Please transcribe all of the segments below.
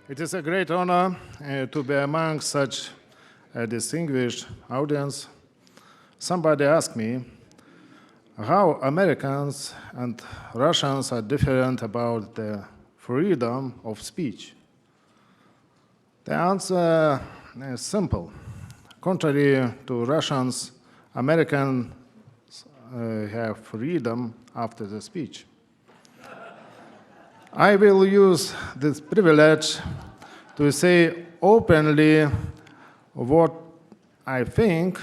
It is a great honor to be among such a distinguished audience. Somebody asked me how Americans and Russians are different about the freedom of speech. The answer is simple. Contrary to Russians, Americans have freedom after the speech. I will use this privilege to say openly what I think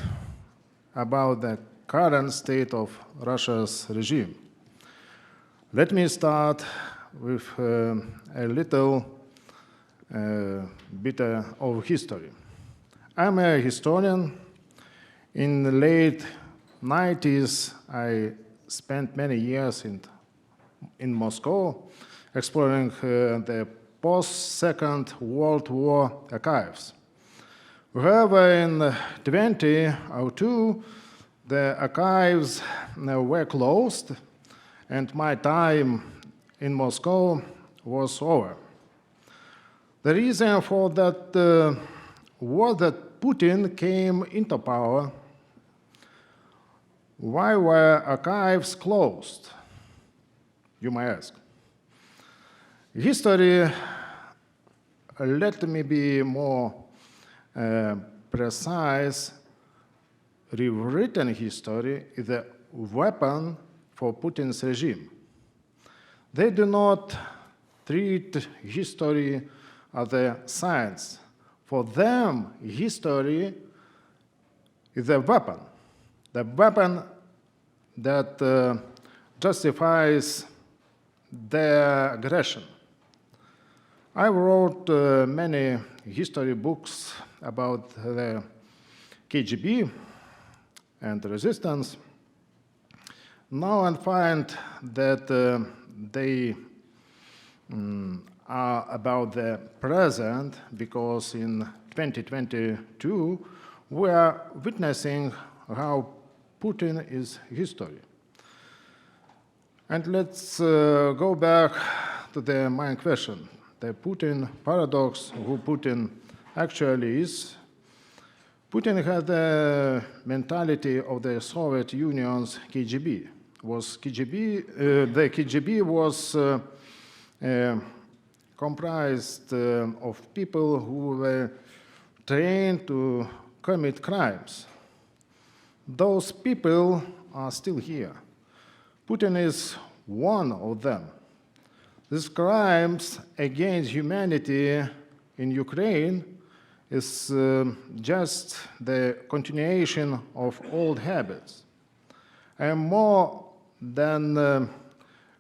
about the current state of Russia's regime. Let me start with a little bit of history. I'm a historian. In the late 90s, I spent many years in Moscow exploring the post-Second World War archives. However, in 2002, the archives were closed, and my time in Moscow was over. The reason for that was that Putin came into power. Why were archives closed, you might ask? History, let me be more precise, rewritten history is a weapon for Putin's regime. They do not treat history as a science. For them, history is a weapon, the weapon that justifies their aggression. I wrote many history books about the KGB and resistance. Now I find that they are about the present, because in 2022 we are witnessing how Putin is history. And let's go back to the main question. The Putin paradox, who Putin actually is. Putin had the mentality of the Soviet Union's KGB. The KGB was comprised of people who were trained to commit crimes. Those people are still here. Putin is one of them. These crimes against humanity in Ukraine is just the continuation of old habits. I am more than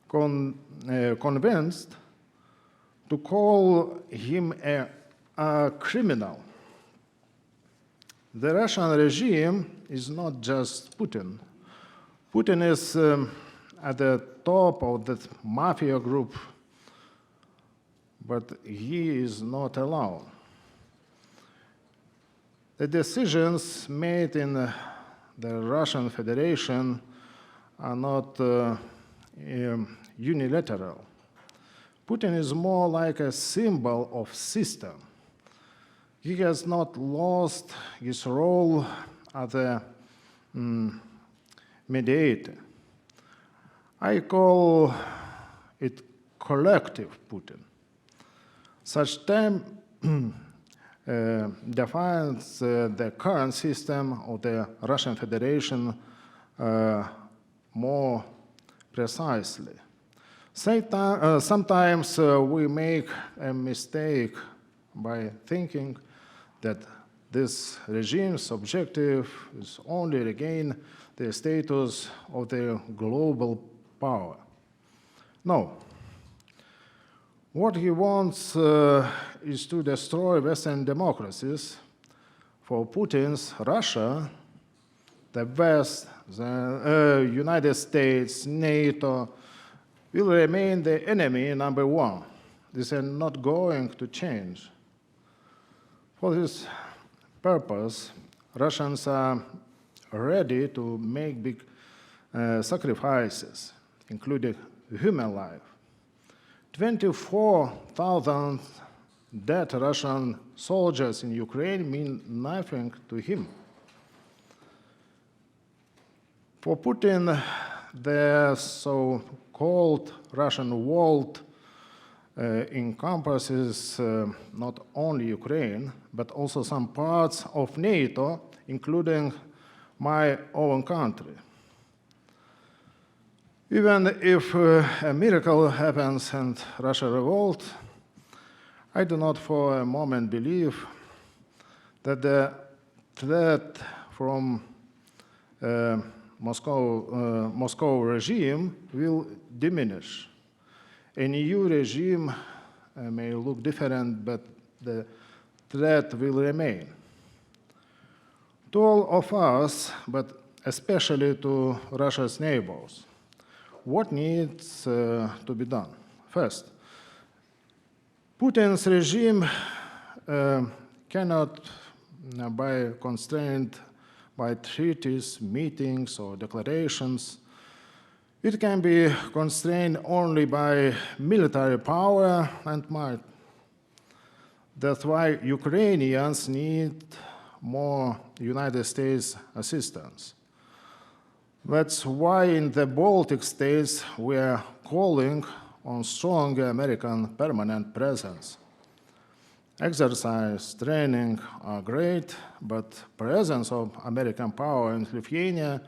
convinced to call him a criminal. The Russian regime is not just Putin. Putin is at the top of the mafia group, but he is not alone. The decisions made in the Russian Federation are not unilateral. Putin is more like a symbol of system. He has not lost his role as a mediator. I call it collective Putin. Such term defines the current system of the Russian Federation more precisely. Sometimes we make a mistake by thinking that this regime's objective is only regain the status of the global power. No. What he wants is to destroy Western democracies. For Putin's Russia, the West, the United States, NATO, will remain the enemy number one. This is not going to change. For this purpose, Russians are ready to make big sacrifices, including human life. 24,000 dead Russian soldiers in Ukraine mean nothing to him. For Putin, the so-called Russian world encompasses not only Ukraine, but also some parts of NATO, including my own country. Even if a miracle happens and Russia revolts, I do not for a moment believe that the threat from Moscow regime will diminish. A new regime may look different, but the threat will remain. To all of us, but especially to Russia's neighbors, what needs to be done? First, Putin's regime cannot be constrained by treaties, meetings, or declarations. It can be constrained only by military power and might. That's why Ukrainians need more United States assistance. That's why in the Baltic states we are calling on strong American permanent presence. Exercise, training are great, but presence of American power in Lithuania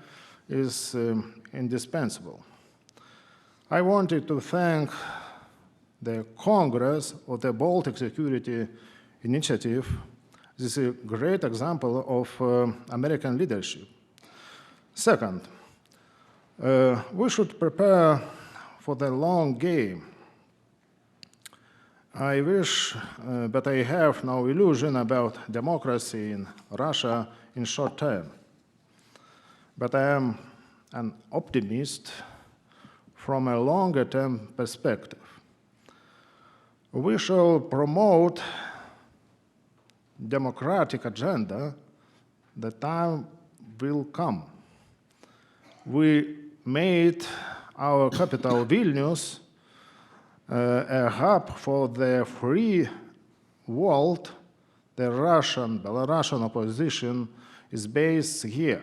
is indispensable. I wanted to thank the Congress of the Baltic Security Initiative. This is a great example of American leadership. Second, we should prepare for the long game. I wish, but I have no illusion about democracy in Russia in short term. But I am an optimist from a longer-term perspective. We shall promote democratic agenda. The time will come. We made our capital, Vilnius, a hub for the free world. The Belarusian opposition is based here.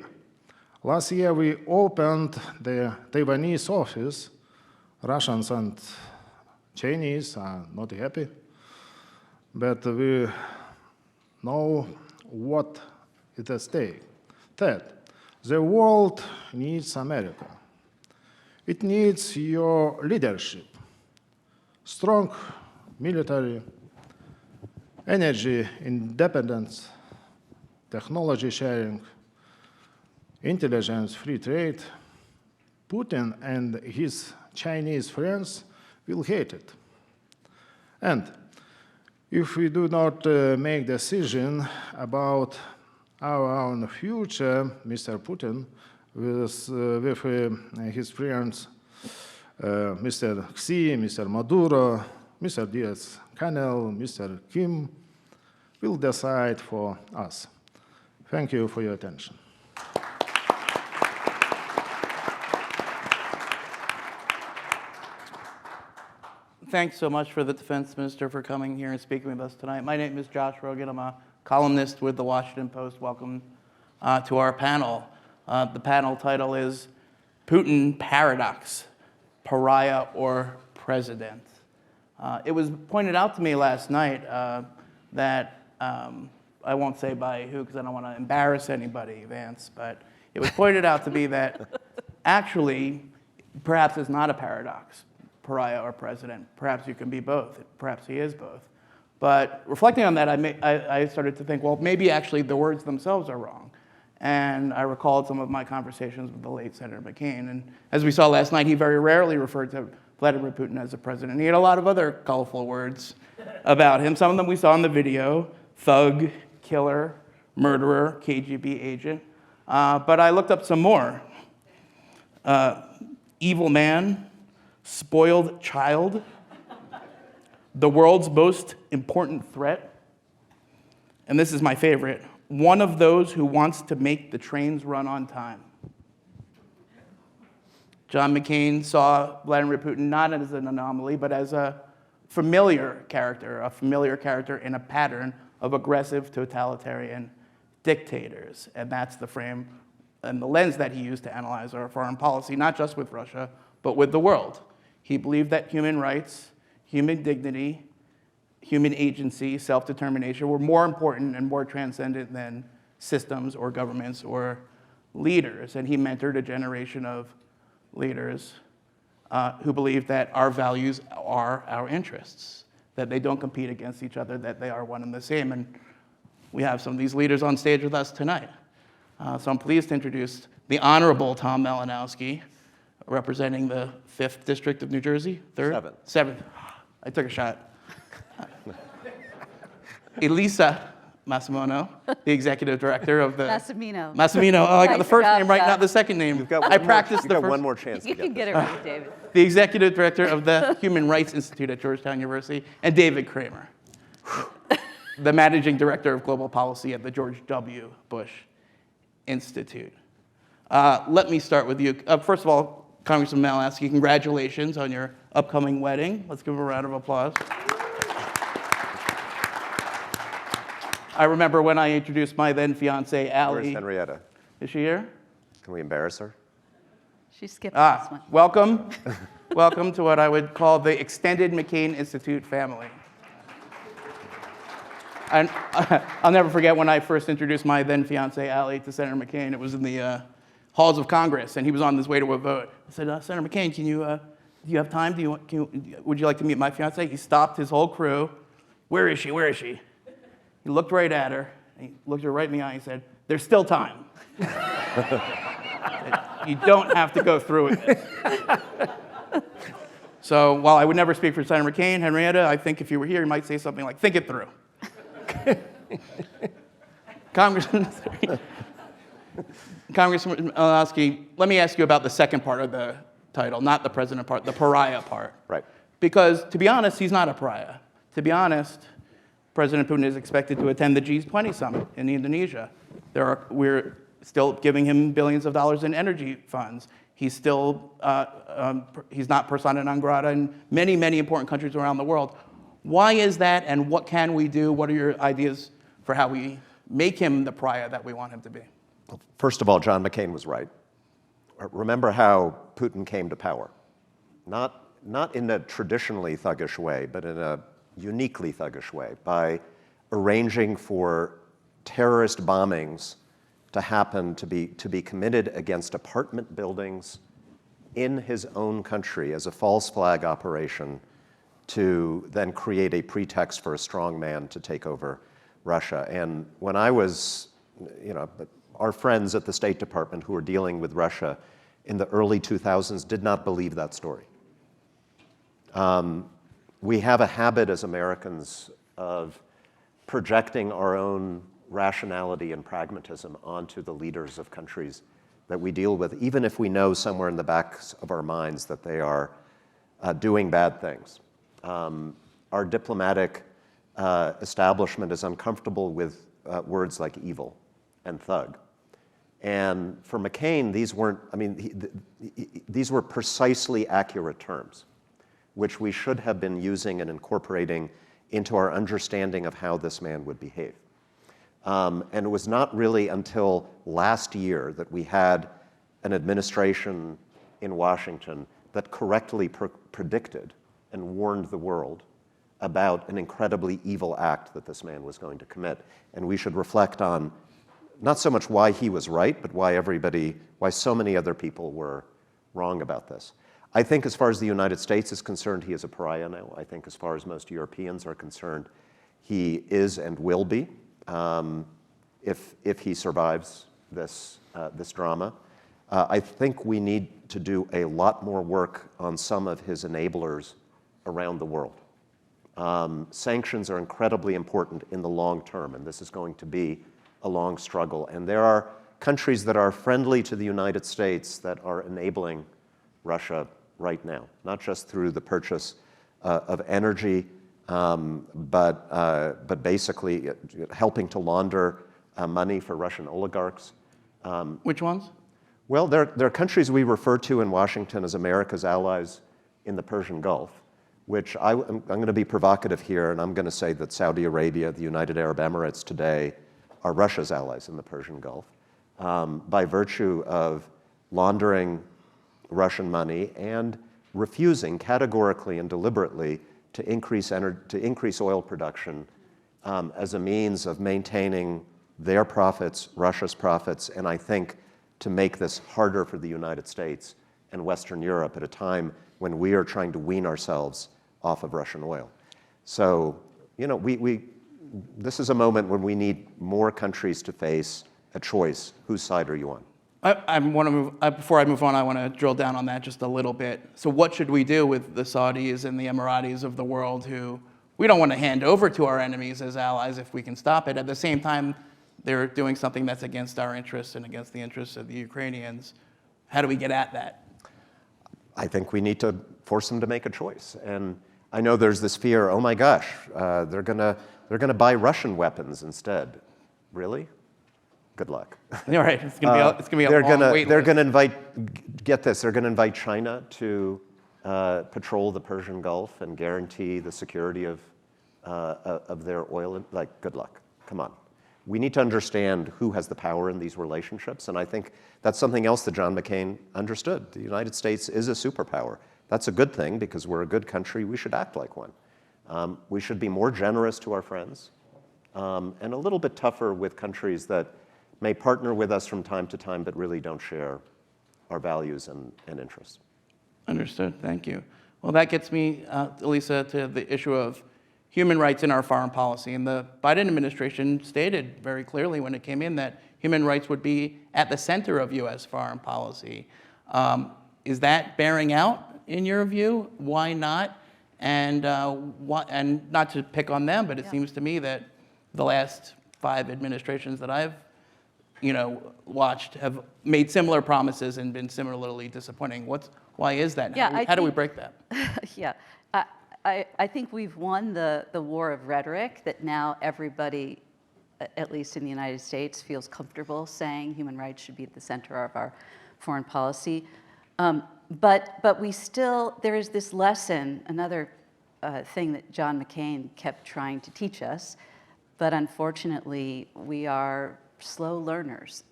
Last year, we opened the Taiwanese office. Russians and Chinese are not happy, but we know what is at stake. Third, the world needs America. It needs your leadership, strong military, energy independence, technology sharing, intelligence, free trade. Putin and his Chinese friends will hate it. And if we do not make decision about our own future, Mr. Putin, with his friends, Mr. Xi, Mr. Maduro, Mr. Diaz-Canel, Mr. Kim, will decide for us. Thank you for your attention. Thanks so much for the Defense Minister for coming here and speaking with us tonight. My name is Josh Rogin. I'm a columnist with the Washington Post. Welcome to our panel. The panel title is Putin Paradox, Pariah or President. It was pointed out to me last night that, I won't say by who because I don't want to embarrass anybody, Vance, but it was pointed out to me that actually, perhaps it's not a paradox, pariah or president. Perhaps you can be both. Perhaps he is both. But reflecting on that, I started to think, well, maybe actually the words themselves are wrong. And I recalled some of my conversations with the late Senator McCain. And as we saw last night, he very rarely referred to Vladimir Putin as a president. He had a lot of other colorful words about him. Some of them we saw in the video: thug, killer, murderer, KGB agent. But I looked up some more. Evil man, spoiled child, the world's most important threat, and this is my favorite, one of those who wants to make the trains run on time. John McCain saw Vladimir Putin not as an anomaly, but as a familiar character in a pattern of aggressive totalitarian dictators. And that's the frame and the lens that he used to analyze our foreign policy, not just with Russia, but with the world. He believed that human rights, human dignity, human agency, self-determination were more important and more transcendent than systems or governments or leaders. And he mentored a generation of leaders who believe that our values are our interests, that they don't compete against each other, that they are one and the same. And we have some of these leaders on stage with us tonight. So I'm pleased to introduce the Honorable Tom Malinowski, representing the 5th District of New Jersey, 3rd? 7th. I took a shot. Elisa Massimino, the Executive Director of the... Massimino. Oh, I got the first name right, not the second name. I practiced the first. You've got one more chance. You can get it right, David. The Executive Director of the Human Rights Institute at Georgetown University, and David Kramer, the Managing Director of Global Policy at the George W. Bush Institute. Let me start with you. First of all, Congressman Malinowski, congratulations on your upcoming wedding. Let's give him a round of applause. I remember when I introduced my then fiancée, Allie. Where's Henrietta? Is she here? Can we embarrass her? She skipped this one. Welcome. Welcome to what I would call the extended McCain Institute family. And I'll never forget when I first introduced my then fiancée, Allie, to Senator McCain. It was in the halls of Congress, and he was on his way to a vote. I said, Senator McCain, do you have time? Would you like to meet my fiancée? He stopped his whole crew. Where is she? Where is she? He looked right at her, and he looked her right in the eye and said, there's still time. You don't have to go through with it. So while I would never speak for Senator McCain, Henrietta, I think if you were here, you might say something like, think it through. Congressman Malinowski, let me ask you about the second part of the title, not the president part, the pariah part. Right. Because to be honest, he's not a pariah. To be honest, President Putin is expected to attend the G20 summit in Indonesia. We're still giving him billions of dollars in energy funds. He's still, he's not persona non grata in many, many important countries around the world. Why is that, and what can we do? What are your ideas for how we make him the pariah that we want him to be? Well, first of all, John McCain was right. Remember how Putin came to power. Not in a traditionally thuggish way, but in a uniquely thuggish way, by arranging for terrorist bombings to happen, to be committed against apartment buildings in his own country as a false flag operation to then create a pretext for a strong man to take over Russia. And when I was, our friends at the State Department who were dealing with Russia in the early 2000s did not believe that story. We have a habit as Americans of projecting our own rationality and pragmatism onto the leaders of countries that we deal with, even if we know somewhere in the backs of our minds that they are doing bad things. Our diplomatic establishment is uncomfortable with words like evil and thug. And for McCain, these weren't, these were precisely accurate terms, which we should have been using and incorporating into our understanding of how this man would behave. And it was not really until last year that we had an administration in Washington that correctly predicted and warned the world about an incredibly evil act that this man was going to commit. And we should reflect on not so much why he was right, but why so many other people were wrong about this. I think as far as the United States is concerned, he is a pariah now. I think as far as most Europeans are concerned, he is and will be, if he survives this drama. I think we need to do a lot more work on some of his enablers around the world. Sanctions are incredibly important in the long term, and this is going to be a long struggle. And there are countries that are friendly to the United States that are enabling Russia right now, not just through the purchase of energy, but basically helping to launder money for Russian oligarchs. Which ones? Well, there are countries we refer to in Washington as America's allies in the Persian Gulf, which I'm going to be provocative here, and I'm going to say that Saudi Arabia, the United Arab Emirates today, are Russia's allies in the Persian Gulf by virtue of laundering Russian money and refusing categorically and deliberately to increase oil production as a means of maintaining their profits, Russia's profits, and I think to make this harder for the United States and Western Europe at a time when we are trying to wean ourselves off of Russian oil. So, you know, this is a moment when we need more countries to face a choice. Whose side are you on? I want to move, before I move on, I want to drill down on that just a little bit. So what should we do with the Saudis and the Emiratis of the world who we don't want to hand over to our enemies as allies if we can stop it? At the same time, they're doing something that's against our interests and against the interests of the Ukrainians. How do we get at that? I think we need to force them to make a choice. And I know there's this fear, oh my gosh, they're gonna buy Russian weapons instead. Really? Good luck. You're right. It's gonna be a long wait They're list. gonna invite, get this, they're gonna invite China to patrol the Persian Gulf and guarantee the security of their oil. Like, good luck. Come on. We need to understand who has the power in these relationships, and I think that's something else that John McCain understood. The United States is a superpower. That's a good thing because we're a good country. We should act like one. We should be more generous to our friends and a little bit tougher with countries that may partner with us from time to time but really don't share our values and interests. Understood. Thank you. Well, that gets me, Elisa, to the issue of human rights in our foreign policy. And the Biden administration stated very clearly when it came in that human rights would be at the center of U.S. foreign policy. Is that bearing out in your view? Why not? And not to pick on them, but it seems to me that the last 5 administrations that I've watched have made similar promises and been similarly disappointing. Why is that? How do we break that? Yeah, I think we've won the war of rhetoric that now everybody, at least in the United States, feels comfortable saying human rights should be at the center of our foreign policy. But we still, there is this lesson, another thing that John McCain kept trying to teach us, but unfortunately we are slow learners.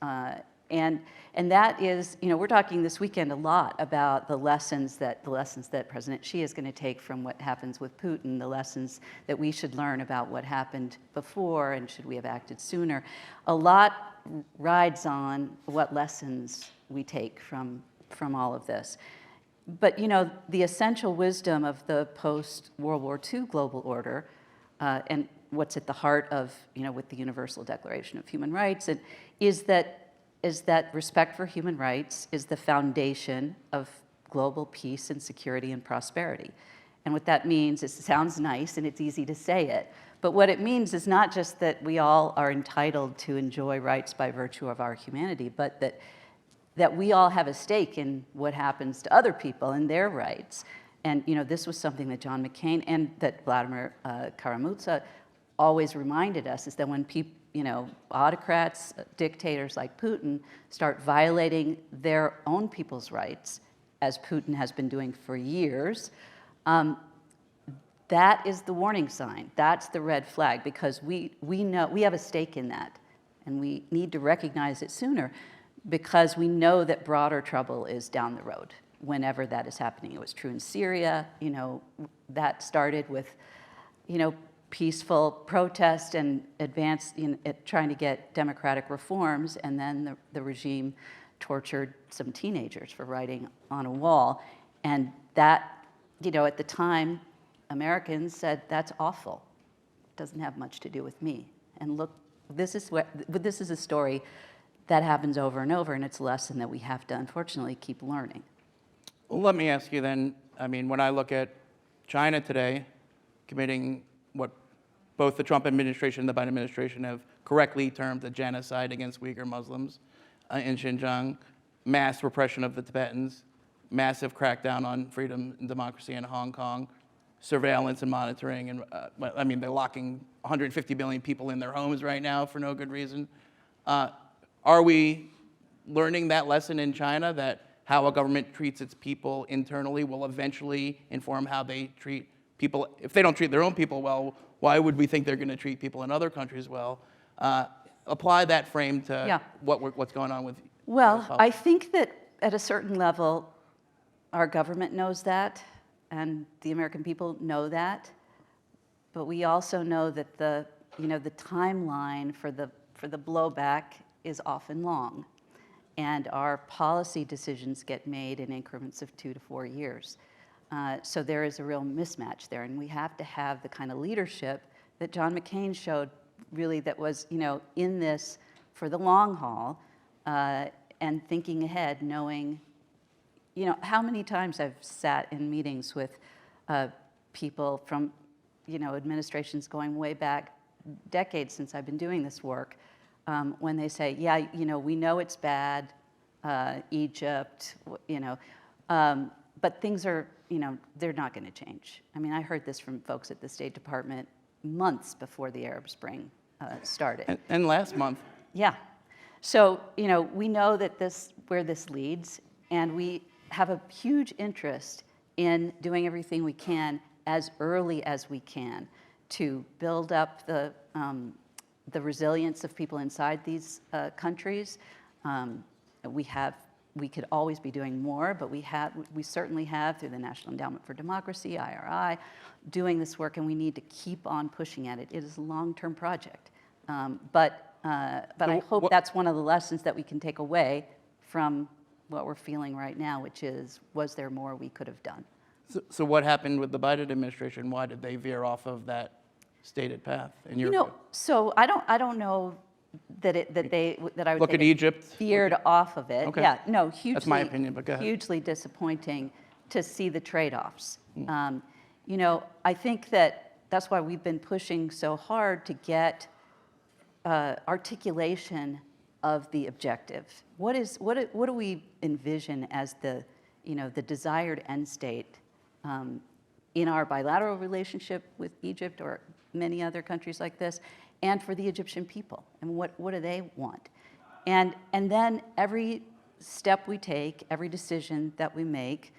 And that is, we're talking this weekend a lot about the lessons that President Xi is going to take from what happens with Putin, the lessons that we should learn about what happened before and should we have acted sooner. A lot rides on what lessons we take from all of this. But the essential wisdom of the post-World War II global order and what's at the heart of, with the Universal Declaration of Human Rights, and is that respect for human rights is the foundation of global peace and security and prosperity. And what that means is, it sounds nice and it's easy to say it, but what it means is not just that we all are entitled to enjoy rights by virtue of our humanity, but that we all have a stake in what happens to other people and their rights. And this was something that John McCain and that Vladimir Karamurza always reminded us, is that when people, autocrats, dictators like Putin start violating their own people's rights, as Putin has been doing for years, that is the warning sign. That's the red flag, because we know we have a stake in that, and we need to recognize it sooner, because we know that broader trouble is down the road whenever that is happening. It was true in Syria. That started with, peaceful protest and advance trying to get democratic reforms, and then the regime tortured some teenagers for writing on a wall. And that, at the time, Americans said, that's awful. It doesn't have much to do with me. And look, this is a story that happens over and over, and it's a lesson that we have to, unfortunately, keep learning. Well, let me ask you then, when I look at China today committing what both the Trump administration and the Biden administration have correctly termed a genocide against Uyghur Muslims in Xinjiang, mass repression of the Tibetans, massive crackdown on freedom and democracy in Hong Kong, surveillance and monitoring, and they're locking 150 million people in their homes right now for no good reason. Are we learning that lesson in China, that how a government treats its people internally will eventually inform how they treat people, if they don't treat their own people well, why would we think they're going to treat people in other countries well? Apply that frame to Yeah. what's going on with. Well, I think that at a certain level, our government knows that, and the American people know that. But we also know that the timeline for the blowback is often long, and our policy decisions get made in increments of 2 to 4 years. So there is a real mismatch there, and we have to have the kind of leadership that John McCain showed, really, that was in this for the long haul, and thinking ahead, knowing, how many times I've sat in meetings with people from, administrations going way back, decades since I've been doing this work, when they say, yeah, we know it's bad, Egypt, but things are, they're not going to change. I mean, I heard this from folks at the State Department months before the Arab Spring started. And last month. Yeah. So, we know that where this leads, and we have a huge interest in doing everything we can as early as we can to build up the resilience of people inside these countries. We could always be doing more, but we certainly have, through the National Endowment for Democracy, IRI, doing this work, and we need to keep on pushing at it. It is a long-term project. But I hope that's one of the lessons that we can take away from what we're feeling right now, which is, was there more we could have done? So what happened with the Biden administration? Why did they veer off of that stated path? In your view? So I don't know that I would Look say at Egypt. veered off of it. Okay. Yeah, no, hugely. That's my opinion, but go ahead. Hugely disappointing to see the trade-offs. I think that's why we've been pushing so hard to get articulation of the objective. What do we envision as the desired end state in our bilateral relationship with Egypt or many other countries like this, and for the Egyptian people, and what do they want? And then every step we take, every decision that we make,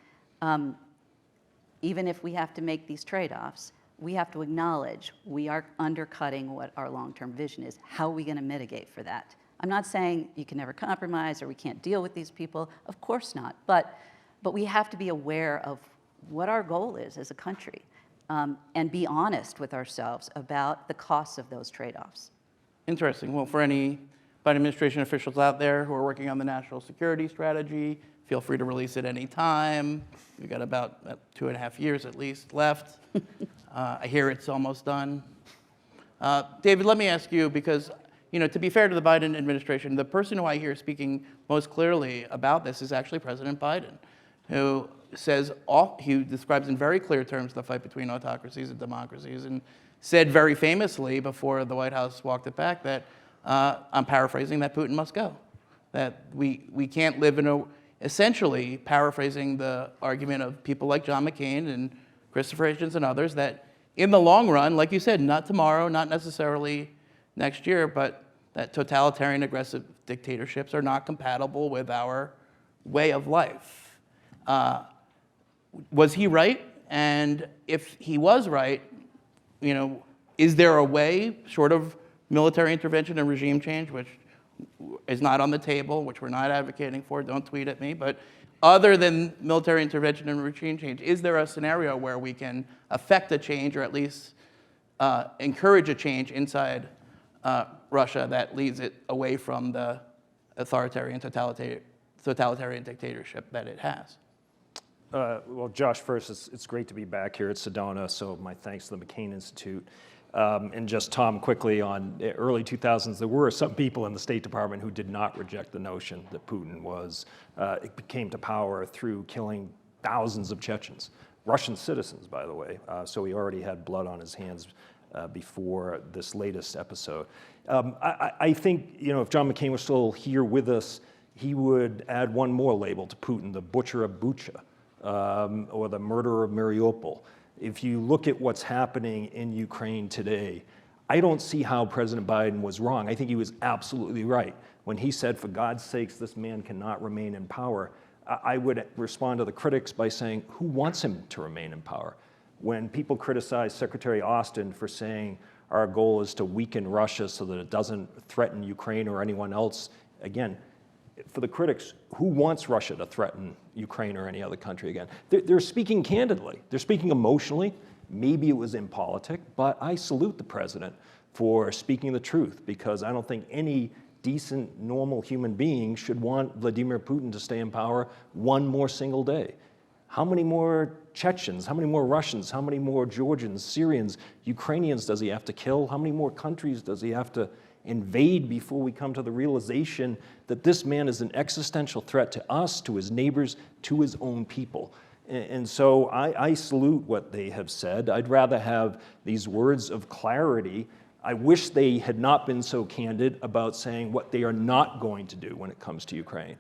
even if we have to make these trade-offs, we have to acknowledge we are undercutting what our long-term vision is. How are we going to mitigate for that? I'm not saying you can never compromise or we can't deal with these people. Of course not. But we have to be aware of what our goal is as a country, and be honest with ourselves about the costs of those trade-offs. Interesting. Well, for any Biden administration officials out there who are working on the national security strategy, feel free to release it any time. We've got about 2.5 years at least left. I hear it's almost done. David, let me ask you, because to be fair to the Biden administration, the person who I hear speaking most clearly about this is actually President Biden, who he describes in very clear terms the fight between autocracies and democracies, and said very famously before the White House walked it back that, I'm paraphrasing, that Putin must go. That we can't live essentially paraphrasing the argument of people like John McCain and Christopher Hitchens and others, that in the long run, like you said, not tomorrow, not necessarily next year, but that totalitarian aggressive dictatorships are not compatible with our way of life. Was he right? And if he was right, is there a way, short of military intervention and regime change, which is not on the table, which we're not advocating for, don't tweet at me, but other than military intervention and regime change, is there a scenario where we can affect a change or at least encourage a change inside Russia that leads it away from the authoritarian totalitarian dictatorship that it has? Well, Josh, first, it's great to be back here at Sedona, so my thanks to the McCain Institute. And just, Tom, quickly, on early 2000s, there were some people in the State Department who did not reject the notion that Putin came to power through killing thousands of Chechens, Russian citizens, by the way. So he already had blood on his hands before this latest episode. I think, if John McCain was still here with us, he would add one more label to Putin, the butcher of Bucha, or the murderer of Mariupol. If you look at what's happening in Ukraine today, I don't see how President Biden was wrong. I think he was absolutely right. When he said, for God's sakes, this man cannot remain in power, I would respond to the critics by saying, who wants him to remain in power? When people criticize Secretary Austin for saying our goal is to weaken Russia so that it doesn't threaten Ukraine or anyone else, again, for the critics, who wants Russia to threaten Ukraine or any other country again? They're speaking candidly. They're speaking emotionally. Maybe it was impolitic, but I salute the president for speaking the truth, because I don't think any decent, normal human being should want Vladimir Putin to stay in power one more single day. How many more Chechens, how many more Russians, how many more Georgians, Syrians, Ukrainians does he have to kill? How many more countries does he have to invade before we come to the realization that this man is an existential threat to us, to his neighbors, to his own people? And so I salute what they have said. I'd rather have these words of clarity. I wish they had not been so candid about saying what they are not going to do when it comes to Ukraine.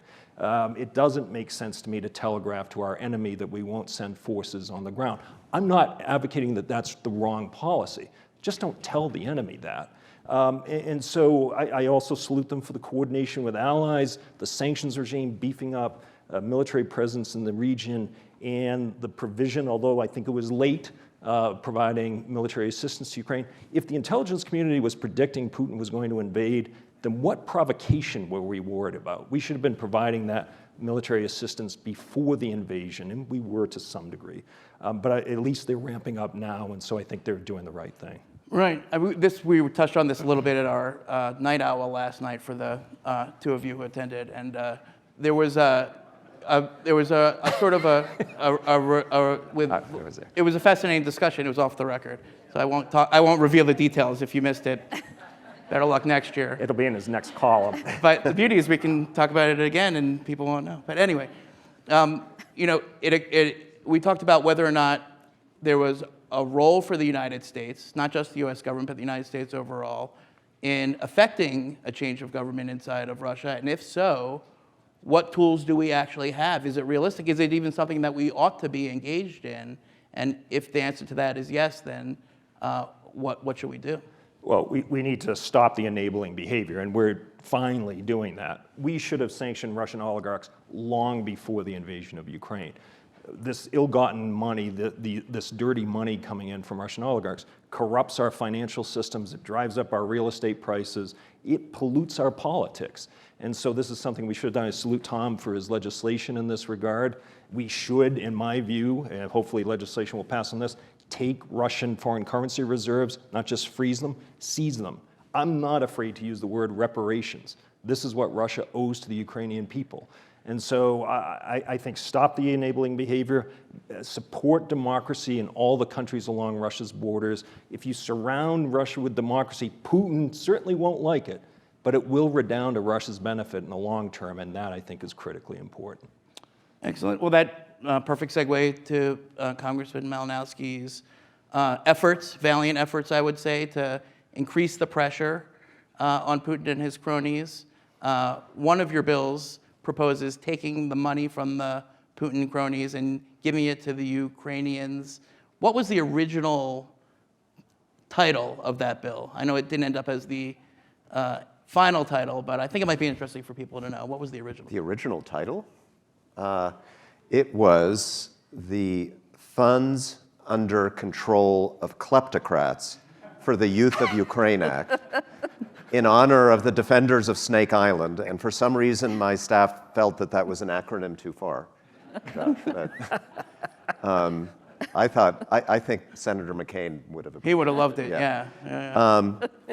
It doesn't make sense to me to telegraph to our enemy that we won't send forces on the ground. I'm not advocating that that's the wrong policy. Just don't tell the enemy that. And so I also salute them for the coordination with allies, the sanctions regime beefing up military presence in the region, and the provision, although I think it was late, providing military assistance to Ukraine. If the intelligence community was predicting Putin was going to invade, then what provocation were we worried about? We should have been providing that military assistance before the invasion, and we were to some degree. But at least they're ramping up now, and so I think they're doing the right thing. Right. We touched on this a little bit at our night owl last night for the two of you who attended, and there was a sort of it was a fascinating discussion. It was off the record, so I won't reveal the details. If you missed it, better luck next year. It'll be in his next column. But the beauty is we can talk about it again, and people won't know. But anyway, we talked about whether or not there was a role for the United States, not just the U.S. government, but the United States overall, in affecting a change of government inside of Russia, and if so, what tools do we actually have? Is it realistic? Is it even something that we ought to be engaged in? And if the answer to that is yes, then what should we do? Well, we need to stop the enabling behavior, and we're finally doing that. We should have sanctioned Russian oligarchs long before the invasion of Ukraine. This ill-gotten money, this dirty money coming in from Russian oligarchs, corrupts our financial systems, it drives up our real estate prices, it pollutes our politics. And so this is something we should have done. I salute Tom for his legislation in this regard. We should, in my view, and hopefully legislation will pass on this, take Russian foreign currency reserves, not just freeze them, seize them. I'm not afraid to use the word reparations. This is what Russia owes to the Ukrainian people. And so I think stop the enabling behavior, support democracy in all the countries along Russia's borders. If you surround Russia with democracy, Putin certainly won't like it, but it will redound to Russia's benefit in the long term, and that I think is critically important. Excellent. Well, that perfect segue to Congressman Malinowski's efforts, valiant efforts, I would say, to increase the pressure on Putin and his cronies. One of your bills proposes taking the money from the Putin cronies and giving it to the Ukrainians. What was the original title of that bill? I know it didn't end up as the final title, but I think it might be interesting for people to know. What was the original? The original title? It was the Funds Under Control of Kleptocrats for the Youth of Ukraine Act, in honor of the defenders of Snake Island. And for some reason, my staff felt that that was an acronym too far. Josh, I think Senator McCain would have. He would have loved it, yeah.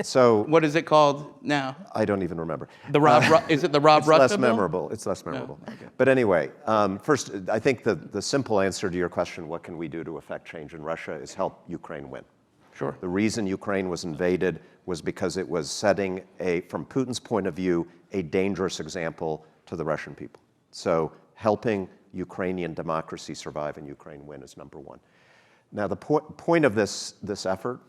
So what is it called now? I don't even remember. Is it the Rob Russia less bill? memorable. It's less memorable. No. Okay. But anyway, first, I think the simple answer to your question, what can we do to affect change in Russia, is help Ukraine win. Sure. The reason Ukraine was invaded was because it was setting from Putin's point of view, a dangerous example to the Russian people. So helping Ukrainian democracy survive and Ukraine win is number one. Now, the point of this effort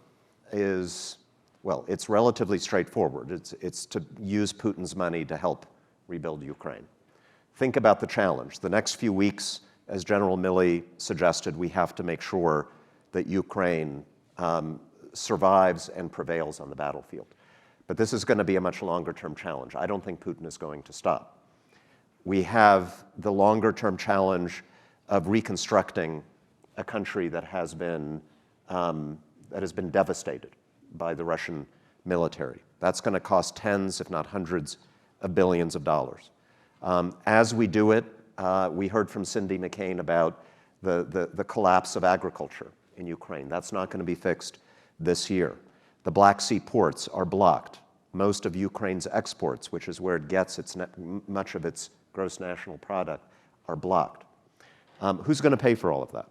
is, well, it's relatively straightforward. It's to use Putin's money to help rebuild Ukraine. Think about the challenge. The next few weeks, as General Milley suggested, we have to make sure that Ukraine survives and prevails on the battlefield. But this is going to be a much longer-term challenge. I don't think Putin is going to stop. We have the longer-term challenge of reconstructing a country that has been that has been devastated by the Russian military. That's going to cost tens, if not hundreds, of billions of dollars. As we do it, we heard from Cindy McCain about the collapse of agriculture in Ukraine. That's not going to be fixed this year. The Black Sea ports are blocked. Most of Ukraine's exports, which is where it gets much of its gross national product, are blocked. Who's going to pay for all of that?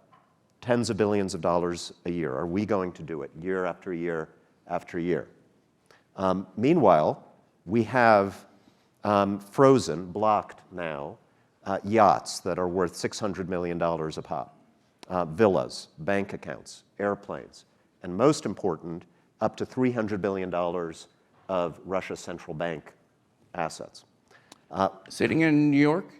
Tens of billions of dollars a year. Are we going to do it year after year after year? Meanwhile, we have frozen, blocked now, yachts that are worth $600 million a pop, villas, bank accounts, airplanes, and most important, up to $300 billion of Russia's central bank assets. Sitting in New York?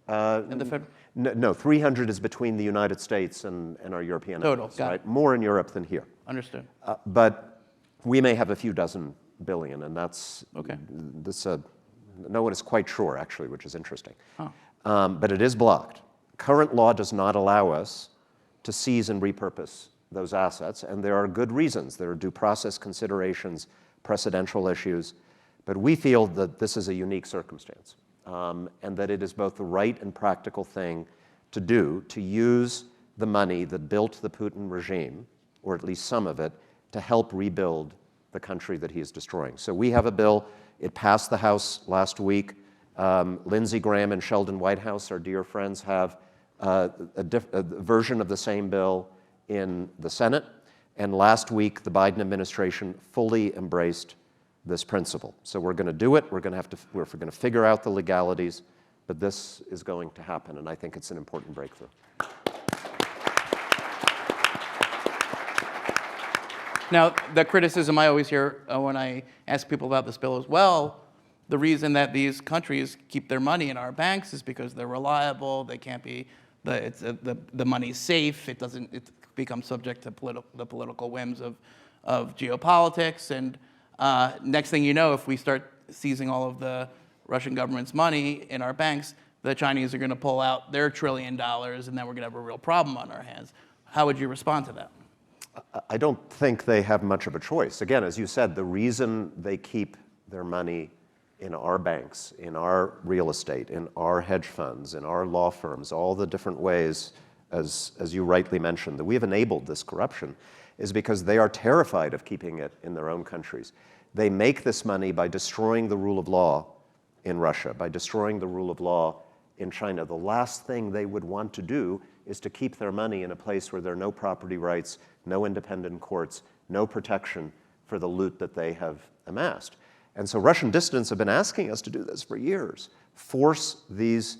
In the Fed? No, 300 is between the United States and our European Total, allies, got right? it. More in Europe than here. Understood. But we may have a few dozen billion, and that's Okay. no one is quite sure, actually, which is interesting. Huh. But it is blocked. Current law does not allow us to seize and repurpose those assets, and there are good reasons. There are due process considerations, precedential issues, but we feel that this is a unique circumstance, and that it is both the right and practical thing to do, to use the money that built the Putin regime, or at least some of it, to help rebuild the country that he is destroying. So we have a bill. It passed the House last week. Lindsey Graham and Sheldon Whitehouse, our dear friends, have a version of the same bill in the Senate. And last week, the Biden administration fully embraced this principle. So we're going to do it. We're going to figure out the legalities, but this is going to happen, and I think it's an important breakthrough. Now, the criticism I always hear when I ask people about this bill is, well, the reason that these countries keep their money in our banks is because they're reliable. They can't be, the money's safe. It becomes subject to the political whims of geopolitics. And next thing you know, if we start seizing all of the Russian government's money in our banks, the Chinese are going to pull out their $1 trillion, and then we're going to have a real problem on our hands. How would you respond to that? I don't think they have much of a choice. Again, as you said, the reason they keep their money in our banks, in our real estate, in our hedge funds, in our law firms, all the different ways, as you rightly mentioned, that we have enabled this corruption, is because they are terrified of keeping it in their own countries. They make this money by destroying the rule of law in Russia, by destroying the rule of law in China. The last thing they would want to do is to keep their money in a place where there are no property rights, no independent courts, no protection for the loot that they have amassed. And so Russian dissidents have been asking us to do this for years. Force these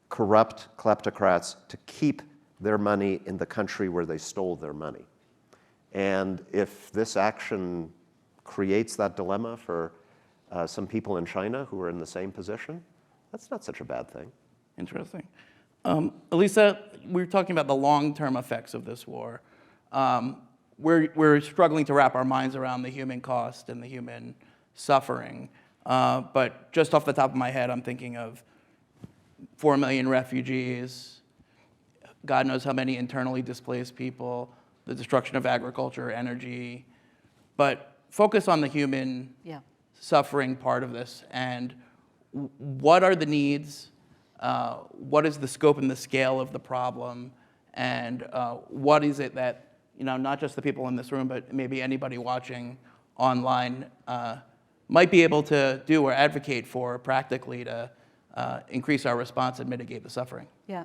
corrupt kleptocrats to keep their money in the country where they stole their money. And if this action creates that dilemma for some people in China who are in the same position, that's not such a bad thing. Interesting. Elisa, we were talking about the long-term effects of this war. We're struggling to wrap our minds around the human cost and the human suffering. But just off the top of my head, I'm thinking of 4 million refugees, God knows how many internally displaced people, the destruction of agriculture, energy. But focus on the human suffering part of this, and what are the needs? What is the scope and the scale of the problem? And what is it that, not just the people in this room, but maybe anybody watching online might be able to do or advocate for practically to increase our response and mitigate the suffering? Yeah.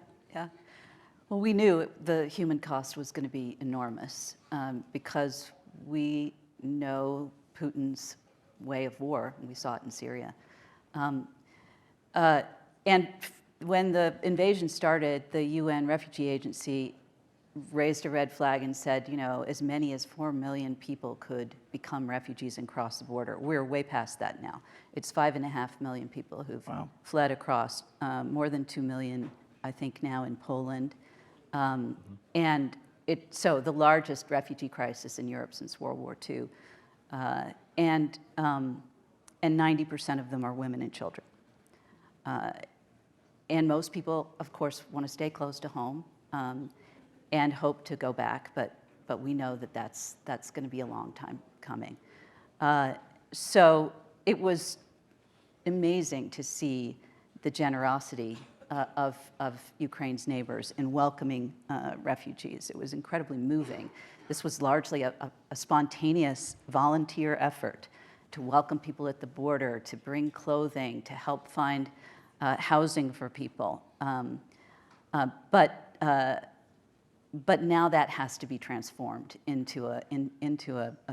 Well, we knew the human cost was going to be enormous because we know Putin's way of war, and we saw it in Syria. And when the invasion started, the UN Refugee Agency raised a red flag and said, as many as 4 million people could become refugees and cross the border. We're way past that now. It's 5.5 million people who've fled across, more than 2 million, I think, now in Poland. And so the largest refugee crisis in Europe since World War II. And 90% of them are women and children. And most people, of course, want to stay close to home and hope to go back, but but we know that that's going to be a long time coming. So it was amazing to see the generosity of Ukraine's neighbors in welcoming refugees. It was incredibly moving. This was largely a spontaneous volunteer effort to welcome people at the border, to bring clothing, to help find housing for people. But now that has to be transformed into a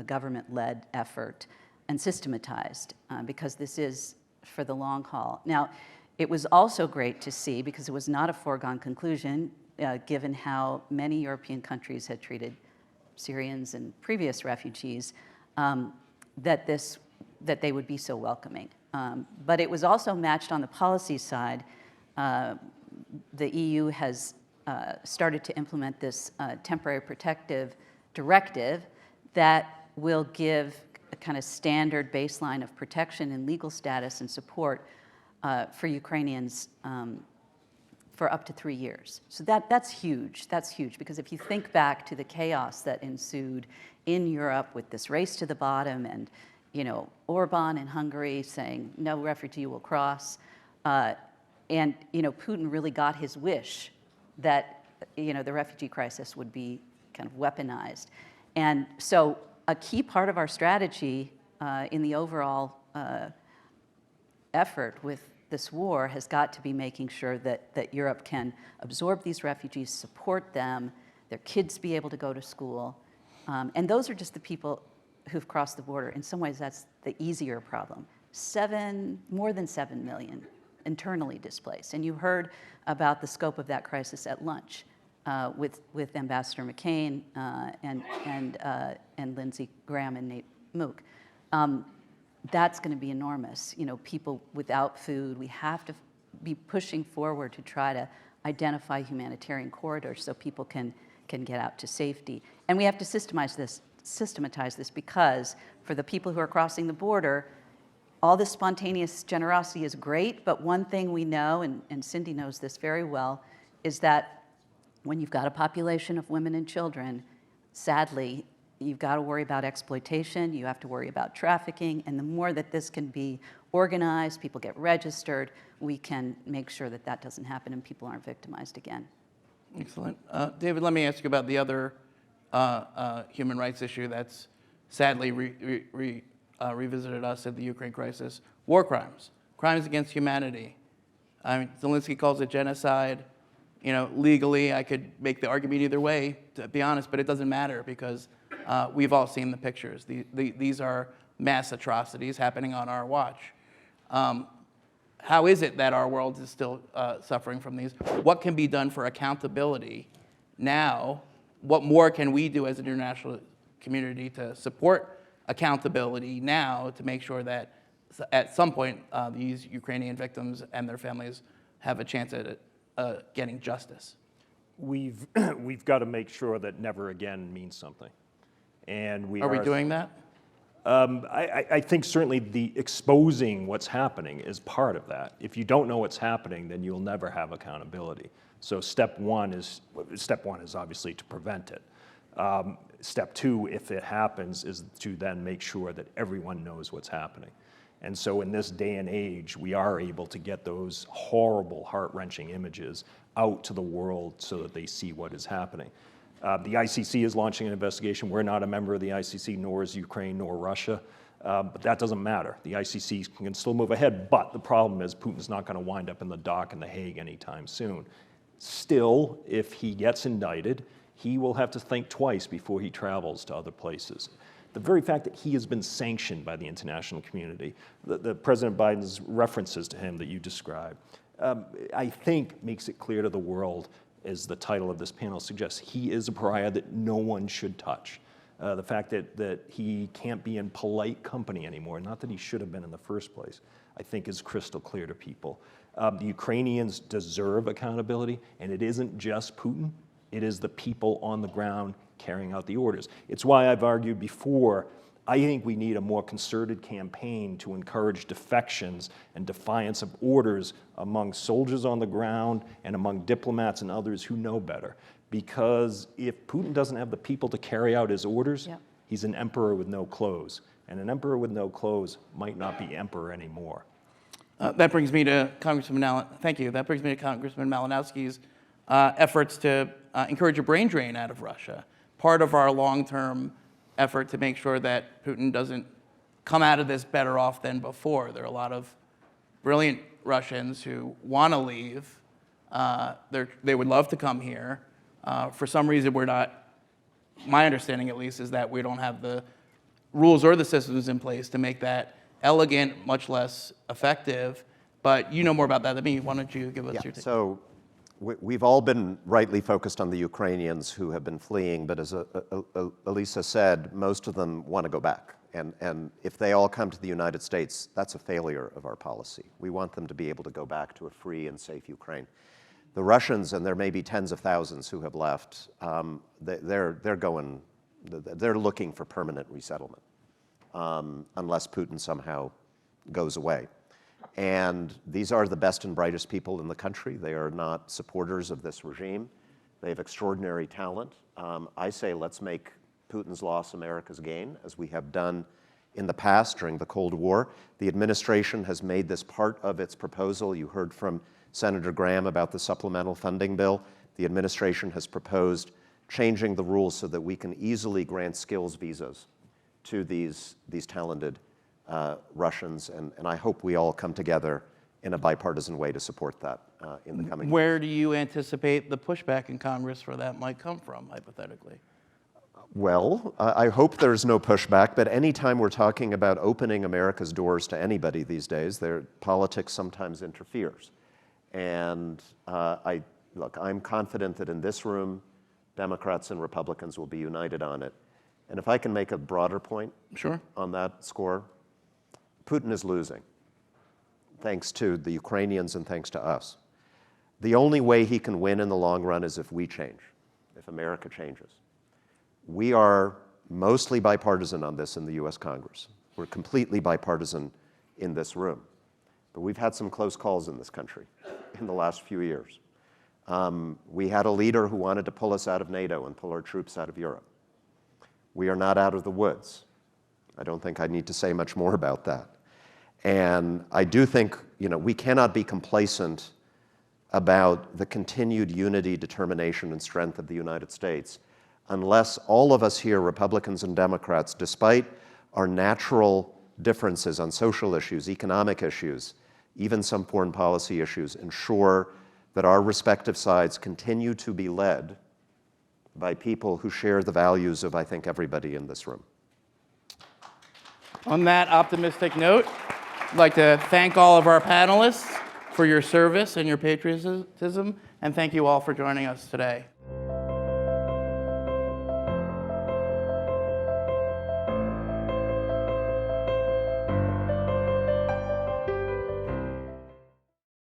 government-led effort and systematized, because this is for the long haul. Now, it was also great to see, because it was not a foregone conclusion, given how many European countries had treated Syrians and previous refugees, that they would be so welcoming. But it was also matched on the policy side. The EU has started to implement this temporary protective directive that will give a kind of standard baseline of protection and legal status and support for Ukrainians for up to 3 years. So that's huge. That's huge, because if you think back to the chaos that ensued in Europe with this race to the bottom, and Orban in Hungary saying no refugee will cross, and Putin really got his wish that the refugee crisis would be kind of weaponized. And so a key part of our strategy in the overall effort with this war has got to be making sure that Europe can absorb these refugees, support them, their kids be able to go to school. And those are just the people who've crossed the border. In some ways, that's the easier problem. More than 7 million internally displaced. And you heard about the scope of that crisis at lunch with Ambassador McCain and Lindsey Graham and Nate Mook. That's going to be enormous. People without food. We have to be pushing forward to try to identify humanitarian corridors so people can get out to safety. And we have to systematize this, because for the people who are crossing the border, all this spontaneous generosity is great, but one thing we know, and Cindy knows this very well, is that when you've got a population of women and children, sadly, you've got to worry about exploitation, you have to worry about trafficking, and the more that this can be organized, people get registered, we can make sure that that doesn't happen and people aren't victimized again. Excellent. David, let me ask you about the other human rights issue that's sadly revisited us at the Ukraine crisis: war crimes, crimes against humanity. I mean, Zelensky calls it genocide. Legally, I could make the argument either way, to be honest, but it doesn't matter, because we've all seen the pictures. These are mass atrocities happening on our watch. How is it that our world is still suffering from these? What can be done for accountability now? What more can we do as an international community to support accountability now, to make sure that at some point these Ukrainian victims and their families have a chance at getting justice? We've got to make sure that never again means something. And are we doing that? I think certainly the exposing what's happening is part of that. If you don't know what's happening, then you'll never have accountability. So step one is obviously to prevent it. Step two, if it happens, is to then make sure that everyone knows what's happening. And so in this day and age, we are able to get those horrible, heart-wrenching images out to the world so that they see what is happening. The ICC is launching an investigation. We're not a member of the ICC, nor is Ukraine, nor Russia. But that doesn't matter. The ICC can still move ahead, but the problem is Putin's not going to wind up in the dock in The Hague anytime soon. Still, if he gets indicted, he will have to think twice before he travels to other places. The very fact that he has been sanctioned by the international community, the President Biden's references to him that you described, I think makes it clear to the world, as the title of this panel suggests, he is a pariah that no one should touch. The fact that he can't be in polite company anymore, not that he should have been in the first place, I think is crystal clear to people. The Ukrainians deserve accountability, and it isn't just Putin, it is the people on the ground carrying out the orders. It's why I've argued before, I think we need a more concerted campaign to encourage defections and defiance of orders among soldiers on the ground and among diplomats and others who know better. because if Putin doesn't have the people to carry out his orders, Yep. he's an emperor with no clothes. And an emperor with no clothes might not be emperor anymore. That brings me to Congressman thank you. That brings me to Congressman Malinowski's efforts to encourage a brain drain out of Russia. Part of our long-term effort to make sure that Putin doesn't come out of this better off than before. There are a lot of brilliant Russians who want to leave. They would love to come here. For some reason, we're not, my understanding at least, is that we don't have the rules or the systems in place to make that elegant, much less effective. But you know more about that than me. Why don't you give us your take? So we've all been rightly focused on the Ukrainians who have been fleeing, but as Elisa said, most of them want to go back. And if they all come to the United States, that's a failure of our policy. We want them to be able to go back to a free and safe Ukraine. The Russians, and there may be tens of thousands who have left, they're looking for permanent resettlement, unless Putin somehow goes away. And these are the best and brightest people in the country. They are not supporters of this regime. They have extraordinary talent. I say let's make Putin's loss America's gain, as we have done in the past during the Cold War. The administration has made this part of its proposal. You heard from Senator Graham about the supplemental funding bill. The administration has proposed changing the rules so that we can easily grant skills visas to these talented Russians, and I hope we all come together in a bipartisan way to support that in the coming Where years. do you anticipate the pushback in Congress for that might come from, hypothetically? Well, I hope there's no pushback, but anytime we're talking about opening America's doors to anybody these days, politics sometimes interferes. And I'm confident that in this room, Democrats and Republicans will be united on it. And if I can make a broader point Sure. on that score, Putin is losing, thanks to the Ukrainians and thanks to us. The only way he can win in the long run is if we change, if America changes. We are mostly bipartisan on this in the US Congress. We're completely bipartisan in this room. But we've had some close calls in this country in the last few years. We had a leader who wanted to pull us out of NATO and pull our troops out of Europe. We are not out of the woods. I don't think I need to say much more about that. And I do think, we cannot be complacent about the continued unity, determination, and strength of the United States unless all of us here, Republicans and Democrats, despite our natural differences on social issues, economic issues, even some foreign policy issues, ensure that our respective sides continue to be led by people who share the values of, I think, everybody in this room. On that optimistic note, I'd like to thank all of our panelists for your service and your patriotism, and thank you all for joining us today.